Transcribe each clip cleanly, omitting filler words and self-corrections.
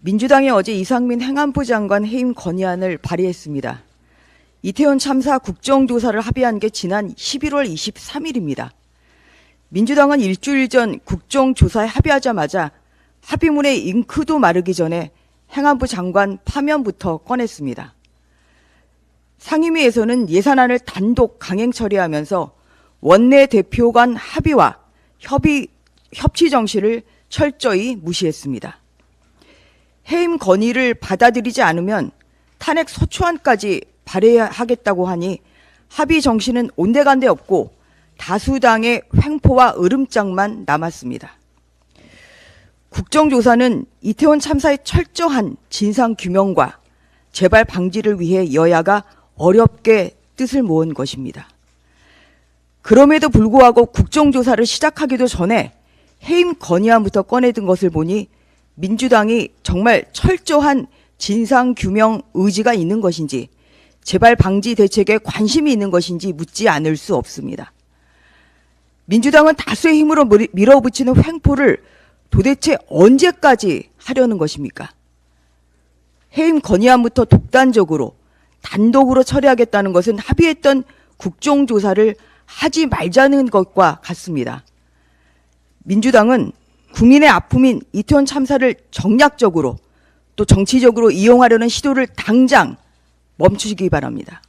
민주당이 어제 이상민 행안부 장관 해임 건의안을 발의했습니다. 이태원 참사 국정조사를 합의한 게 지난 11월 23일입니다. 민주당은 일주일 전 국정조사에 합의하자마자 합의문의 잉크도 마르기 전에 행안부 장관 파면부터 꺼냈습니다. 상임위에서는 예산안을 단독 강행 처리하면서 원내대표 간 합의와 협치 정신을 철저히 무시했습니다. 해임 건의를 받아들이지 않으면 탄핵 소추안까지 발의하겠다고 하니 합의 정신은 온데간데 없고 다수당의 횡포와 으름장만 남았습니다. 국정조사는 이태원 참사의 철저한 진상규명과 재발 방지를 위해 여야가 어렵게 뜻을 모은 것입니다. 그럼에도 불구하고 국정조사를 시작하기도 전에 해임 건의안부터 꺼내든 것을 보니 민주당이 정말 철저한 진상규명 의지가 있는 것인지 재발 방지 대책에 관심이 있는 것인지 묻지 않을 수 없습니다. 민주당은 다수의 힘으로 밀어붙이는 횡포를 도대체 언제까지 하려는 것입니까? 해임 건의안부터 독단적으로 단독으로 처리하겠다는 것은 합의했던 국정조사를 하지 말자는 것과 같습니다. 민주당은 국민의 아픔인 이태원 참사를 정략적으로 또 정치적으로 이용하려는 시도를 당장 멈추시기 바랍니다.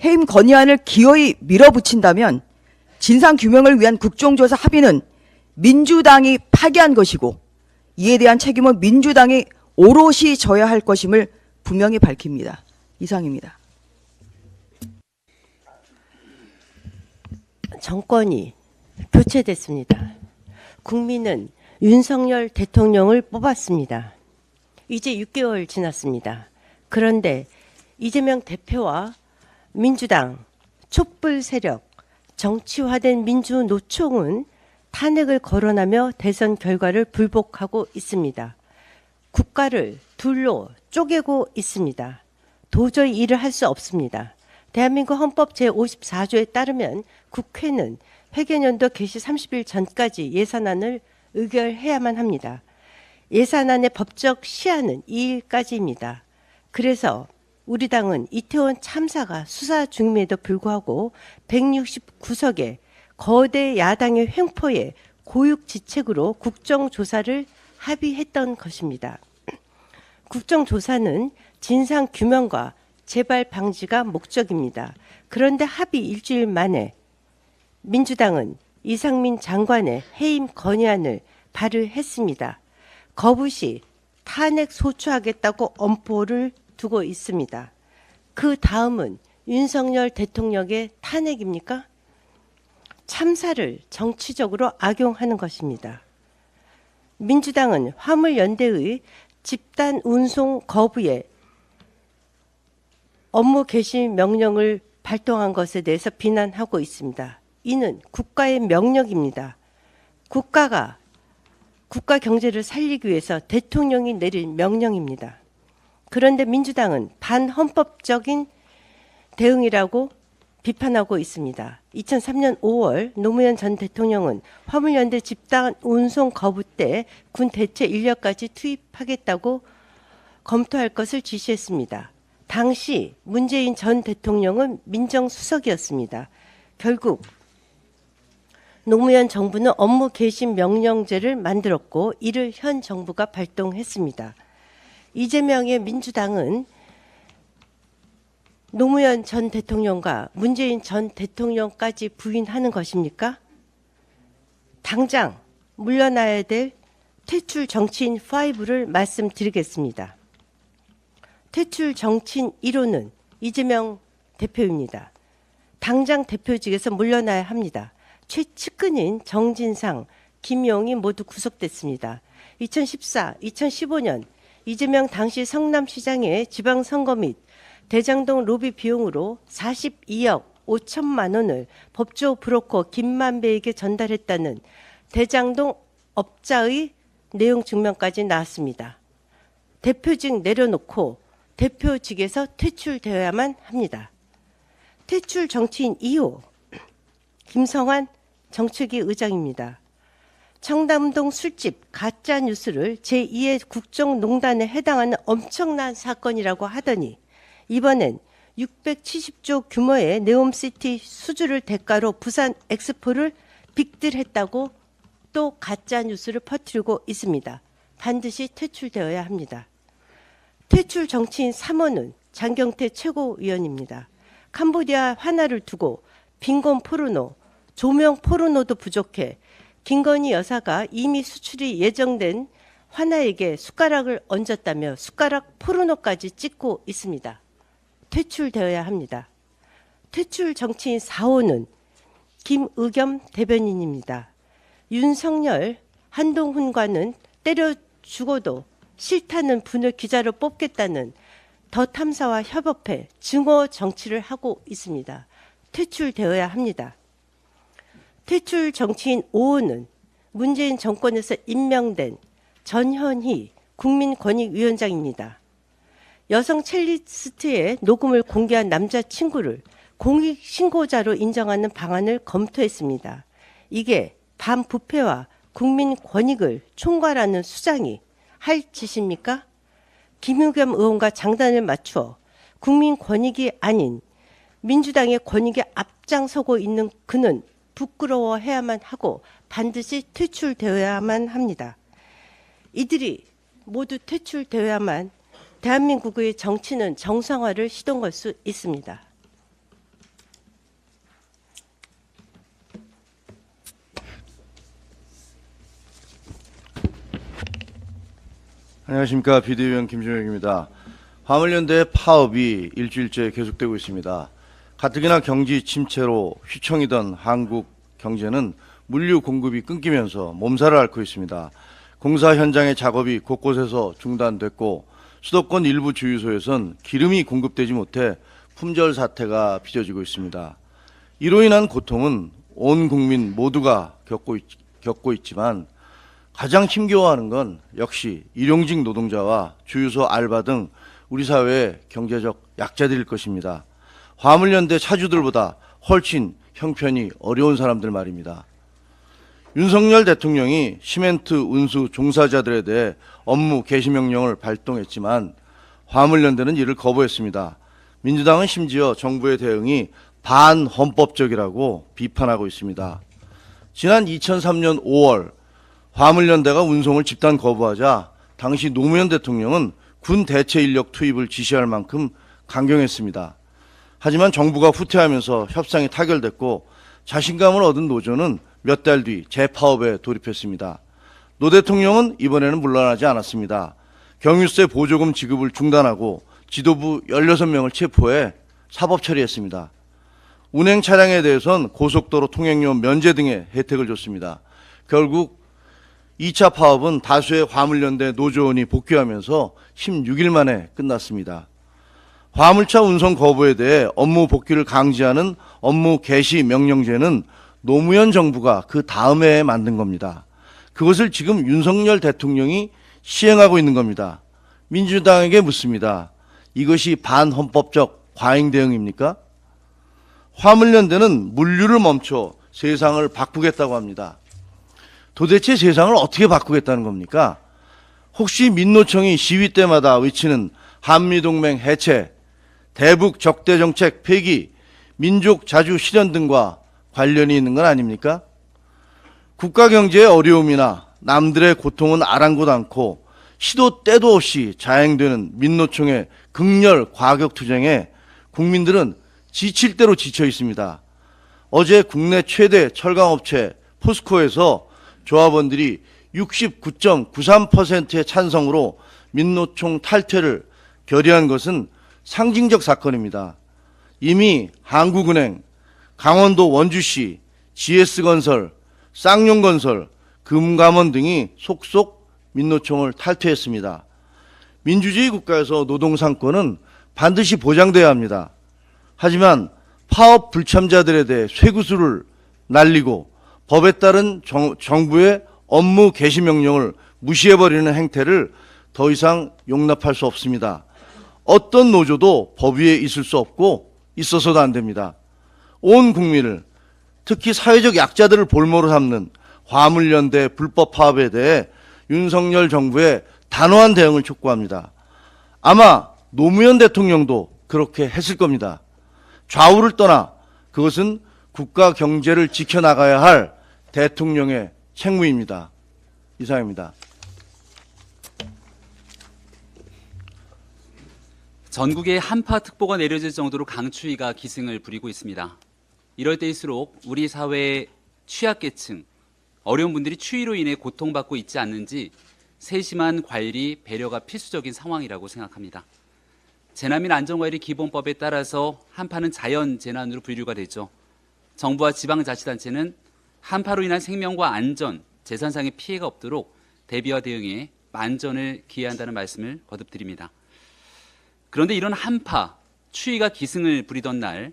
해임 건의안을 기어이 밀어붙인다면 진상규명을 위한 국정조사 합의는 민주당이 파기한 것이고 이에 대한 책임은 민주당이 오롯이 져야 할 것임을 분명히 밝힙니다. 이상입니다. 정권이 교체됐습니다. 국민은 윤석열 대통령을 뽑았습니다. 이제 6개월 지났습니다. 그런데 이재명 대표와 민주당, 촛불 세력, 정치화된 민주노총은 탄핵을 거론하며 대선 결과를 불복하고 있습니다. 국가를 둘로 쪼개고 있습니다. 도저히 일을 할 수 없습니다. 대한민국 헌법 제54조에 따르면 국회는 회계연도 개시 30일 전까지 예산안을 의결해야만 합니다. 예산안의 법적 시한은 2일까지입니다. 그래서 우리 당은 이태원 참사가 수사 중임에도 불구하고 169석의 거대 야당의 횡포에 고육지책으로 국정조사를 합의했던 것입니다. 국정조사는 진상규명과 재발 방지가 목적입니다. 그런데 합의 일주일 만에 민주당은 이상민 장관의 해임 건의안을 발의했습니다. 거부시 탄핵 소추하겠다고 엄포를 두고 있습니다. 그 다음은 윤석열 대통령의 탄핵입니까? 참사를 정치적으로 악용하는 것입니다. 민주당은 화물연대의 집단 운송 거부에 업무 개시 명령을 발동한 것에 대해서 비난하고 있습니다. 이는 국가의 명령입니다. 국가 경제를 살리기 위해서 대통령이 내린 명령입니다. 그런데 민주당은 반헌법적인 대응이라고 비판하고 있습니다. 2003년 5월 노무현 전 대통령은 화물연대 집단 운송 거부 때 군 대체 인력까지 투입하겠다고 검토할 것을 지시했습니다. 당시 문재인 전 대통령은 민정수석이었습니다. 결국 노무현 정부는 업무 개심 명령제를 만들었고 이를 현 정부가 발동했습니다. 이재명의 민주당은 노무현 전 대통령과 문재인 전 대통령까지 부인하는 것입니까? 당장 물러나야 될 퇴출 정치인 5를 말씀드리겠습니다. 퇴출 정치인 1호는 이재명 대표입니다. 당장 대표직에서 물러나야 합니다. 최측근인 정진상, 김용이 모두 구속됐습니다. 2014, 2015년 이재명 당시 성남시장의 지방선거 및 대장동 로비 비용으로 42억 5천만 원을 법조 브로커 김만배에게 전달했다는 대장동 업자의 내용 증명까지 나왔습니다. 대표직 내려놓고 대표직에서 퇴출되어야만 합니다. 퇴출 정치인 2호 김성환 정책위 의장입니다. 청담동 술집 가짜 뉴스를 제2의 국정농단에 해당하는 엄청난 사건이라고 하더니 이번엔 670조 규모의 네옴시티 수주를 대가로 부산 엑스포를 빅딜했다고 또 가짜 뉴스를 퍼뜨리고 있습니다. 반드시 퇴출되어야 합니다. 퇴출 정치인 3호는 장경태 최고위원입니다. 캄보디아 화나를 두고 빈곤 포르노, 조명 포르노도 부족해 김건희 여사가 이미 수출이 예정된 화나에게 숟가락을 얹었다며 숟가락 포르노까지 찍고 있습니다. 퇴출되어야 합니다. 퇴출 정치인 4호는 김의겸 대변인입니다. 윤석열, 한동훈과는 때려 죽어도 싫다는 분을 기자로 뽑겠다는 더 탐사와 협업해 증오 정치를 하고 있습니다. 퇴출되어야 합니다. 퇴출 정치인 5호는 문재인 정권에서 임명된 전현희 국민권익위원장입니다. 여성 첼리스트의 녹음을 공개한 남자친구를 공익신고자로 인정하는 방안을 검토했습니다. 이게 반부패와 국민권익을 총괄하는 수장이 할 짓입니까? 김의겸 의원과 장단을 맞추어 국민권익이 아닌 민주당의 권익에 앞장서고 있는 그는 부끄러워해야만 하고 반드시 퇴출되어야만 합니다. 이들이 모두 퇴출되어야만 대한민국의 정치는 정상화를 시동걸 수 있습니다. 안녕하십니까. 비대위원 김준혁입니다. 화물연대 파업이 일주일째 계속되고 있습니다. 가뜩이나 경기 침체로 휘청이던 한국 경제는 물류 공급이 끊기면서 몸살을 앓고 있습니다. 공사 현장의 작업이 곳곳에서 중단됐고 수도권 일부 주유소에선 기름이 공급되지 못해 품절 사태가 빚어지고 있습니다. 이로 인한 고통은 온 국민 모두가 겪고 있지만 가장 힘겨워하는 건 역시 일용직 노동자와 주유소 알바 등 우리 사회의 경제적 약자들일 것입니다. 화물연대 차주들보다 훨씬 형편이 어려운 사람들 말입니다. 윤석열 대통령이 시멘트 운수 종사자들에 대해 업무 개시 명령을 발동했지만 화물연대는 이를 거부했습니다. 민주당은 심지어 정부의 대응이 반헌법적이라고 비판하고 있습니다. 지난 2003년 5월 화물연대가 운송을 집단 거부하자 당시 노무현 대통령은 군 대체 인력 투입을 지시할 만큼 강경했습니다. 하지만 정부가 후퇴하면서 협상이 타결됐고 자신감을 얻은 노조는 몇 달 뒤 재파업에 돌입했습니다. 노 대통령은 이번에는 물러나지 않았습니다. 경유세 보조금 지급을 중단하고 지도부 16명을 체포해 사법 처리했습니다. 운행 차량에 대해선 고속도로 통행료 면제 등의 혜택을 줬습니다. 결국 2차 파업은 다수의 화물연대 노조원이 복귀하면서 16일 만에 끝났습니다. 화물차 운송 거부에 대해 업무 복귀를 강제하는 업무 개시 명령제는 노무현 정부가 그 다음 해에 만든 겁니다. 그것을 지금 윤석열 대통령이 시행하고 있는 겁니다. 민주당에게 묻습니다. 이것이 반헌법적 과잉 대응입니까? 화물연대는 물류를 멈춰 세상을 바꾸겠다고 합니다. 도대체 세상을 어떻게 바꾸겠다는 겁니까? 혹시 민노총이 시위 때마다 외치는 한미동맹 해체, 대북 적대정책 폐기, 민족 자주 실현 등과 관련이 있는 건 아닙니까? 국가 경제의 어려움이나 남들의 고통은 아랑곳 않고 시도 때도 없이 자행되는 민노총의 극렬 과격투쟁에 국민들은 지칠 대로 지쳐 있습니다. 어제 국내 최대 철강업체 포스코에서 조합원들이 69.93%의 찬성으로 민노총 탈퇴를 결의한 것은 상징적 사건입니다. 이미 한국은행, 강원도 원주시, GS건설, 쌍용건설, 금감원 등이 속속 민노총을 탈퇴했습니다. 민주주의 국가에서 노동상권은 반드시 보장돼야 합니다. 하지만 파업 불참자들에 대해 쇠구슬을 날리고 법에 따른 정부의 업무 개시 명령을 무시해버리는 행태를 더 이상 용납할 수 없습니다. 어떤 노조도 법 위에 있을 수 없고 있어서도 안 됩니다. 온 국민을, 특히 사회적 약자들을 볼모로 삼는 화물연대 불법 파업에 대해 윤석열 정부의 단호한 대응을 촉구합니다. 아마 노무현 대통령도 그렇게 했을 겁니다. 좌우를 떠나 그것은 국가 경제를 지켜나가야 할 대통령의 책무입니다. 이상입니다. 전국에 한파특보가 내려질 정도로 강추위가 기승을 부리고 있습니다. 이럴 때일수록 우리 사회의 취약계층, 어려운 분들이 추위로 인해 고통받고 있지 않는지 세심한 관리, 배려가 필수적인 상황이라고 생각합니다. 재난 및 안전관리 기본법에 따라서 한파는 자연재난으로 분류가 되죠. 정부와 지방자치단체는 한파로 인한 생명과 안전, 재산상의 피해가 없도록 대비와 대응에 만전을 기해야 한다는 말씀을 거듭드립니다. 그런데 이런 한파, 추위가 기승을 부리던 날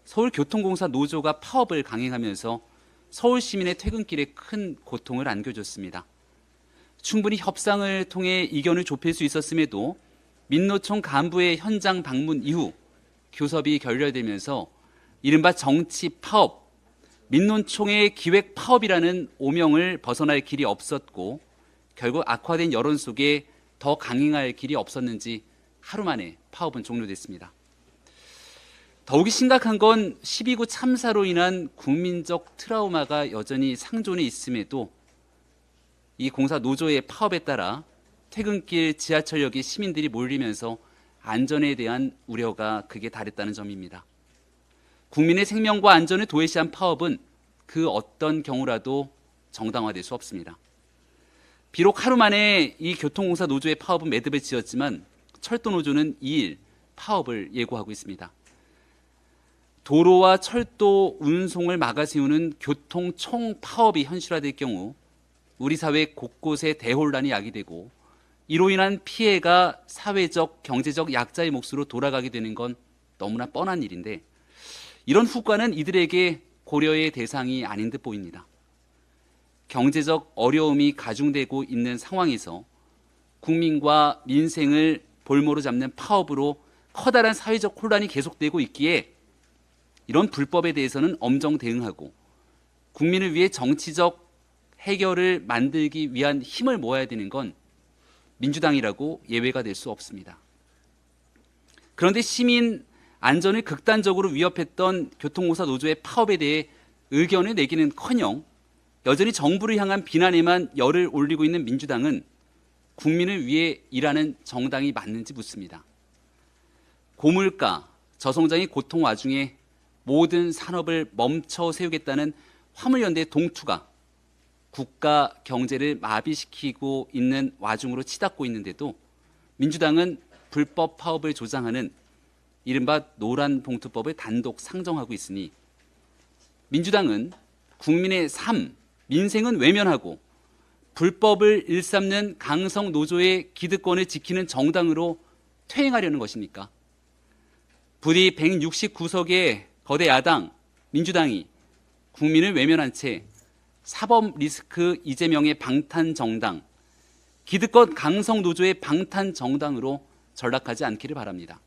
서울교통공사 노조가 파업을 강행하면서 서울 시민의 퇴근길에 큰 고통을 안겨줬습니다. 충분히 협상을 통해 이견을 좁힐 수 있었음에도 민노총 간부의 현장 방문 이후 교섭이 결렬되면서 이른바 정치 파업, 민노총의 기획 파업이라는 오명을 벗어날 길이 없었고 결국 악화된 여론 속에 더 강행할 길이 없었는지 하루 만에 파업은 종료됐습니다. 더욱이 심각한 건 12구 참사로 인한 국민적 트라우마가 여전히 상존해 있음에도 이 공사 노조의 파업에 따라 퇴근길 지하철역에 시민들이 몰리면서 안전에 대한 우려가 극에 달했다는 점입니다. 국민의 생명과 안전을 도외시한 파업은 그 어떤 경우라도 정당화될 수 없습니다. 비록 하루 만에 이 교통공사 노조의 파업은 매듭을 지었지만 철도노조는 2일 파업을 예고하고 있습니다. 도로와 철도 운송을 막아세우는 교통 총파업이 현실화될 경우 우리 사회 곳곳에 대혼란이 야기되고 이로 인한 피해가 사회적, 경제적 약자의 몫으로 돌아가게 되는 건 너무나 뻔한 일인데 이런 후과는 이들에게 고려의 대상이 아닌 듯 보입니다. 경제적 어려움이 가중되고 있는 상황에서 국민과 민생을 볼모로 잡는 파업으로 커다란 사회적 혼란이 계속되고 있기에 이런 불법에 대해서는 엄정 대응하고 국민을 위해 정치적 해결을 만들기 위한 힘을 모아야 되는 건 민주당이라고 예외가 될 수 없습니다. 그런데 시민 안전을 극단적으로 위협했던 교통공사 노조의 파업에 대해 의견을 내기는커녕 여전히 정부를 향한 비난에만 열을 올리고 있는 민주당은 국민을 위해 일하는 정당이 맞는지 묻습니다. 고물가, 저성장의 고통 와중에 모든 산업을 멈춰 세우겠다는 화물연대 동투가 국가 경제를 마비시키고 있는 와중으로 치닫고 있는데도 민주당은 불법 파업을 조장하는 이른바 노란봉투법을 단독 상정하고 있으니 민주당은 국민의 삶, 민생은 외면하고 불법을 일삼는 강성 노조의 기득권을 지키는 정당으로 퇴행하려는 것입니까? 부디 169석의 거대 야당 민주당이 국민을 외면한 채 사법 리스크 이재명의 방탄 정당, 기득권 강성 노조의 방탄 정당으로 전락하지 않기를 바랍니다.